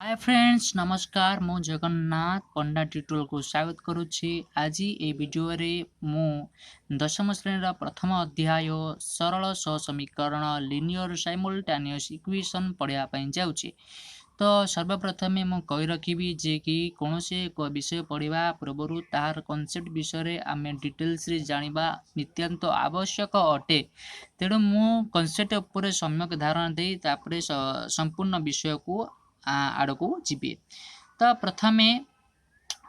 Hi friends नमस्कार मु जगन्नाथ पंडा tutorial को स्वागत करुच्ची। आज ये वीडियो रे मु दशम श्रेणी प्रथम अध्याय सरल समीकरण लिनियर साइमल्टेनियस इक्वेशन पढ़िया जाऊँगी। तो सर्वप्रथमे मु कही रखी जे कि कौन से एक विषय पढ़ा पूर्व तार कॉन्सेप्ट विषय आम डिटेल्स रे जानिबा नित्यांत आवश्यक अटे। तेणु मु कॉन्सेप्ट उपर सम्यक धारणा दे तापरे संपूर्ण विषय को आड़क जी। तो प्रथमे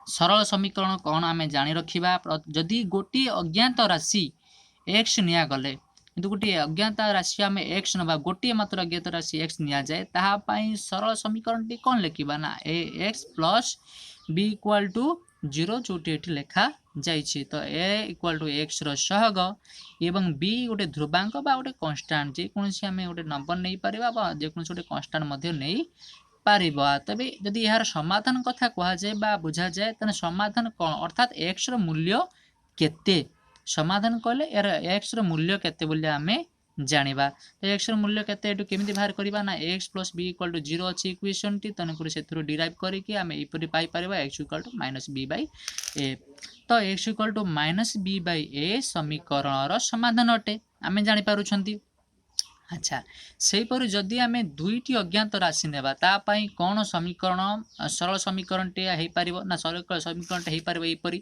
सरल समीकरण कौन आम जानी रखा। जदि गोटे अज्ञात राशि एक्स निगले किंतु गोटे अज्ञात राशि आम एक्स ना गोटे मात्र अज्ञात राशि एक्स नि जाए ताहापाई सरल समीकरण टी कौन लिखा ना a x plus b equal to 0 जोटी एठी लेखा जाइछि। तो ए इक्वाल टू एक्स सहग एवं बी गोटे ध्रुवांक बा गोटे कन्स्टांट जेकोसी आम गोटे नंबर नहीं पारिबा बा जेकोसी गोटे कन्स्टांट मध्य नहीं पारिबा। तबे जदि यार समाधान कथा कहा जाए बा बुझा जाए तने समाधान कौन अर्थात एक्स रो मूल्य केते समाधान कहले यार एक्स रो मूल्य केते बोली आमे जानिबा। तो एक्स रो मूल्य केते एटू केमिति बाहर करबा ना x plus b equal to 0 अछि इक्वेशन टी तनकुर सेथरो डिराइव करिकि आमे इपरि पाई परबा x equal to minus b by a. तो x equal to minus b by a समीकरण रो समाधान अटे आमे जानि पारुछंती। अच्छा सेहीपरि जदि आम दुईटी अज्ञात राशि नेबा तापाई कौन समीकरण सरल समीकरण टे हो पार ना सरल समीकरण टे हो पार यहपरी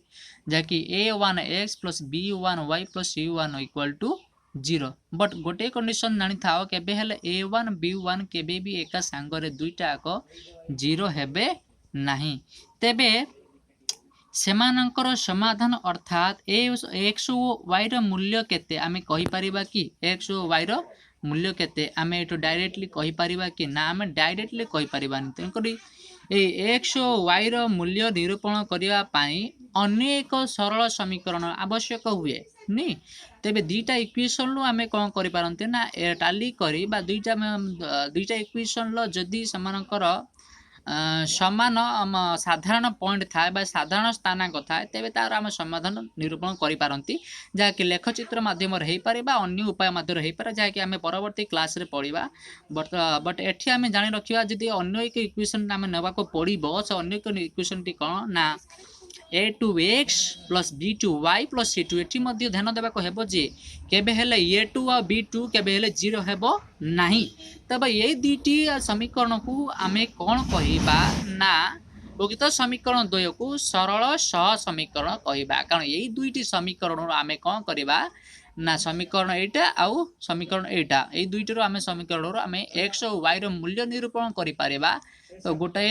जहाँकि a1 x plus b1 y plus c1 equal to 0। But गोटे कंडीशन जानी था केबे हेले a1 b1 केबे भी एका सांगरे दुईटा आक 0 हेबे नहीं। तेबे सेमानंकर समाधान अर्थात एक्स वाई रो मूल्य केते आमे कहि परिबा कि एक्स वाई रो मूल्य केते आमे एटो डायरेक्टली कहि परिबा कि ना आमे डायरेक्टली कहि परिबानी। तेणुकरी ए एक्स वाई रो मूल्य निरूपण करिया पाई अनेक सरल समीकरण आवश्यक हुए नी। तेबे दुईटा इक्वेशन लो आमे कोन करि पारंते ना टाली करी बा दुईटा इक्वेशन लो जदी समानंकर समान साधारण पॉइंट थाए साधारण स्थानांक थाए तेबे तार आम समाधान निरूपण करि पारंती जहाँकि लेखचित्र माध्यम हो पारे बा अन्य उपाय माध्यम हो पारे जहाँकि आम परवर्ती क्लास रे पढ़िबा। बट एठी आम जानि रखिबा जदि अन्य एक इक्वेशन आम नेबा को पड़िबो से अन्य एक इक्वेशन टी कोन ना a2x plus b2y plus c2 एठी मध्ये ध्यान देबा को हेबो जे केबे हेले a2 और b2 केबे हेले 0 हेबो नाही। तब ये दुईटी समीकरण को आमे कौन कहिबा ना उक्त समीकरण द्वय को सरल सह समीकरण कहिबा। कारण यही दुईटी समीकरण आमे कौन करिबा ना समीकरण एटा आउ समीकरण एटा ए दुईटर आमे समीकरण आमे एक्स और वाई रो मूल्य निरूपण करि पारिबा। तो गोटे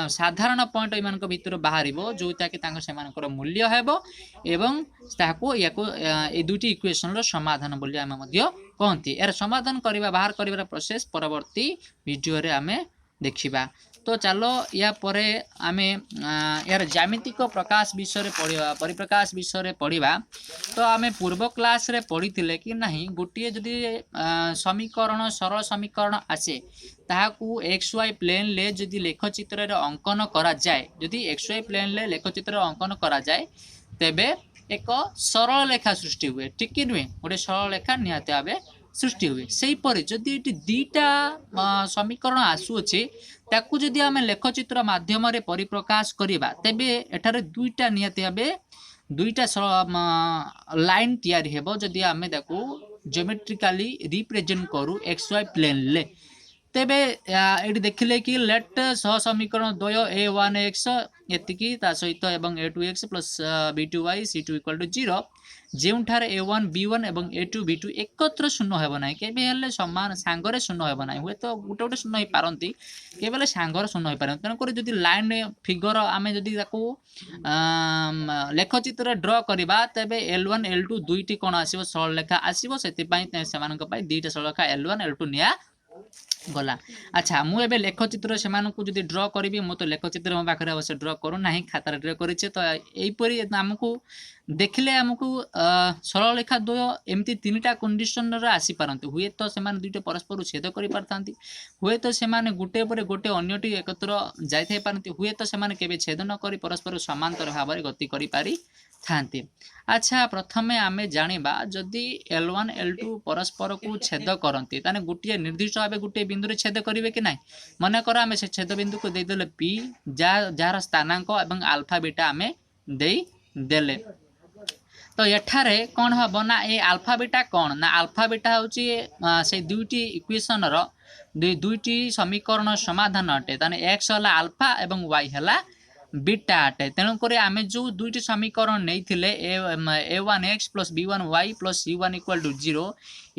साधारण पॉइंट एमानक भितर बाहरिबो जोटा कि तांको सेमानकर मूल्य हेबो एवं ताको याको ए दुईटी इक्वेशन रो समाधान बोली आमे मध्य कहंती। यार समाधान करिबा बाहर करिबार प्रोसेस परवर्ती वीडियो रे आमे देखिबा। तो चलो या परे आमे यार ज्यामितिक प्रकाश विषय पढ़िबा परिप्रकाश विषय पढ़िबा। तो आमे पूर्व क्लास रे पढ़िथिले कि नहीं गोटे जदि समीकरण सरल समीकरण आसे ताहाकू एक्स वाई प्लेन ले जदि लेखचित्र रे अंकन करा जाए जदि एक्स वाई प्लेन ले लेखचित्र अंकन करा जाए तेबे एक सरल रेखा सृष्टि हुए ठीक कि नुहे गोटे सरल रेखा निहाती भावे सृष्टि हुए। से परि जदि एटी दुईटा समीकरण आसुअछि ताकू जदि आमे लेखचित्र माध्यम रे परिप्रकाश करिबा तेबे एठारे दुईटा निहाती भावे दुईटा लाइन तैयारी हेबो जदि आमे ताकू ज्योमेट्रिकली रिप्रेजेंट करू एक्स वाई प्लेन ले। तेबे एटी देखिले कि लेट सह समीकरण द्वय a1 x एतिकी ता सहित एवं a2x plus b2y c2 equal to 0 जेउठार a1 b1 एवं a2 b2 एकत्र शून्य हेबो नाही केबे हेले समान सांगरे शून्य हेबो नाही हुए तो गुटे गुटे शून्य ही पारंती केवल सांगर शून्य ही पारंती। तन कर जदि लाइन फिगर आमे जदि ताकू लेखचित्र ड्रा करिबा तेबे l1 l2 दुईटी कोन आसीबो सरल रेखा आसीबो सेति पई सेमानक पई दुईटा सरल रेखा l1 ल2 निया गला। अच्छा मु एबे लेखचित्र सेमानकु जदि ड्रा करिबी मु तो लेखचित्र मो पाखरे अवश्य ड्रा करू नाही खाता ड्रा करिचे। तो एइपरि हमकु देखिले हमकु सरल रेखा द्वय एमती तीनटा कंडीशन रे आसी पारंती हुए तो सेमान दुईटा परस्पर छेद करि पारथांती हुए तो सेमाने गुटे परे गुटे अन्यटी एकत्र जाय थाई पारंती हुए तो सेमाने केबे छेद न करि परस्पर समांतर भाबरे गति करि पारि थांती। अच्छा प्रथमे आमे जानिबा जदि L1 L2 परस्पर को छेद करंती ताने गुटिए निर्दिष्ट भाबे गुटे बिंदु रे छेद करिवे कि नाही मन कर आमे से छेद बिंदु को दे देले p जार स्थानांक एवं अल्फा बीटा आमे दे देले तो एठारे कौन हम ना ये आल्फा बीटा कौन ना आल्फा बीटा हूँ से दुईटी इक्वेशन रो दुईटी समीकरण समाधान अटे ताने एक्स है आल्फा एवं वाई है बीटा अटे तेणुक आम जो दुईटी समीकरण नहीं a one x plus b one y plus c one equal to zero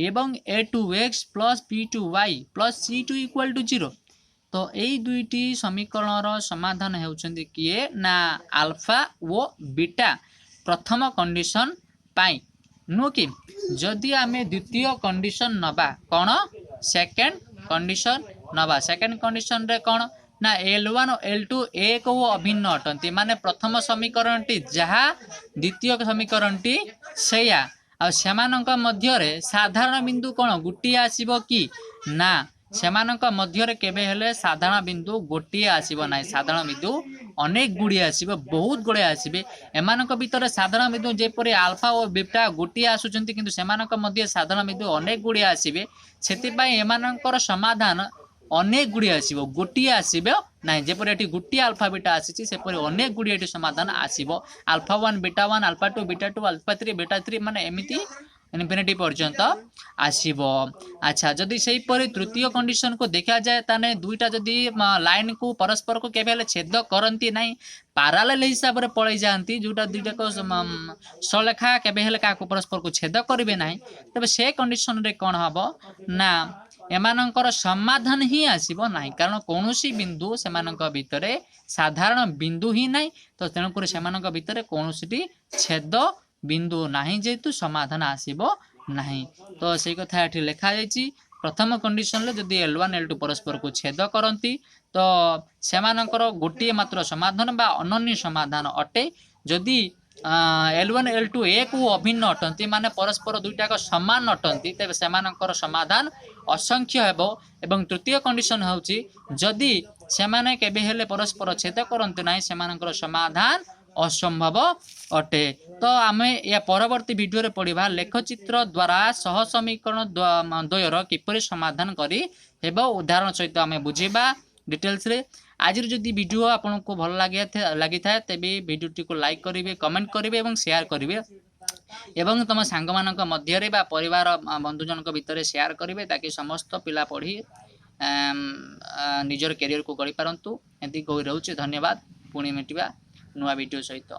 एवं a two x plus b two y plus c two equal to zero तो यही दुईटी समीकरण समाधान होउछन्ति किए ना आल्फा वो बीटा प्रथम कंडीशन पाई नु कि जदि आमे द्वितीय कंडीशन नबा कौन सेकेंड कंडीशन नबा सेकेंड कंडीशन रे कौन ना L1 और L2 एक वो अभिन्न अटंती माने प्रथम समीकरण टी जहा द्वितीय समीकरण टी सेया आ सेमानक मध्य रे साधारण बिंदु कौन गुटी आसीबो कि ना सेमानक मध्य रे केबे हेले साधारण बिंदु गोटी आसीबो नाही साधारण बिंदु अनेक गुड़ी आसीबो बहुत गुड़े आसीबे एमानक भितर साधारण बिंदु जेपरि अल्फा और बीटा गोटी आसुचंती किंतु सेमानक मध्य साधारण बिंदु अनेक गुड़ी आसीबे सेति पई एमानकर समाधान अनेक गुड़ी आसीबो गोटी आसीबो नाही जेपरि एटी गोटी अल्फा बीटा आसीची सेपरि अनेक गुड़ी एटी समाधान आसीबो alpha 1 beta 1 alpha 2 beta 2 alpha 3 beta 3 माने एमिति इनफिनिटी पर्यंत आसीबो अच्छा जदि सेही परि तृतीय कंडीशन को देखा जाए ताने दुईटा जदि लाइन को परस्पर को केबे छेद करंती नाही पैरेलल हिसाब रे पळै जांती जोटा दुईटा को सलेखा केबे हेले का को परस्पर को छेद करिवे नाही तबे से कंडीशन रे कोन हबो ना एमानकर समाधान ही आसीबो नाही कारण कोनोसी बिंदु सेमानक भितरे साधारण बिंदु ही नाही तो तेणुकर सेमानक भितरे कोनोसी छेद बिंदु नाही जेतु समाधान आसीबो नाही तो से कथा एठी लिखा जायछि प्रथम कंडीशन ले जदि L1 L2 परस्पर को छेद करंती तो सेमानकर गोटे मात्र समाधान बा अनन्य समाधान अटे जदि L1 L2 एक अभिन्न अटंती माने परस्पर दुईटा को समान अटंती तेबे सेमानकर समाधान असंख्य हेबो एवं तृतीय कंडीशन होउछि जदि सेमाने केबे हेले परस्पर छेद करंती नाही सेमानकर समाधान असंभव अटे तो आमे या परवर्ती वीडियो रे पढ़िबा लेखचित्र द्वारा सह समीकरण द्वयर किपरि समाधान करी हेबो उदाहरण सहित आमे बुझिबा डिटेल्स रे आज जदि वीडियो आपको भल लगी था तेबे वीडियो को लाइक करिवे कमेंट करिवे एवं शेयर करिवे एवं तुम सांग मानक मध्य रे बा परिवार बंधुजन भितर शेयर करिवे ताकि समस्त पिला पढ़ी निजर कैरियर को गढ़ी पारंतु एंती कहि रहउछि धन्यवाद पुणी मिटिबा नुआ वीडियो सहित।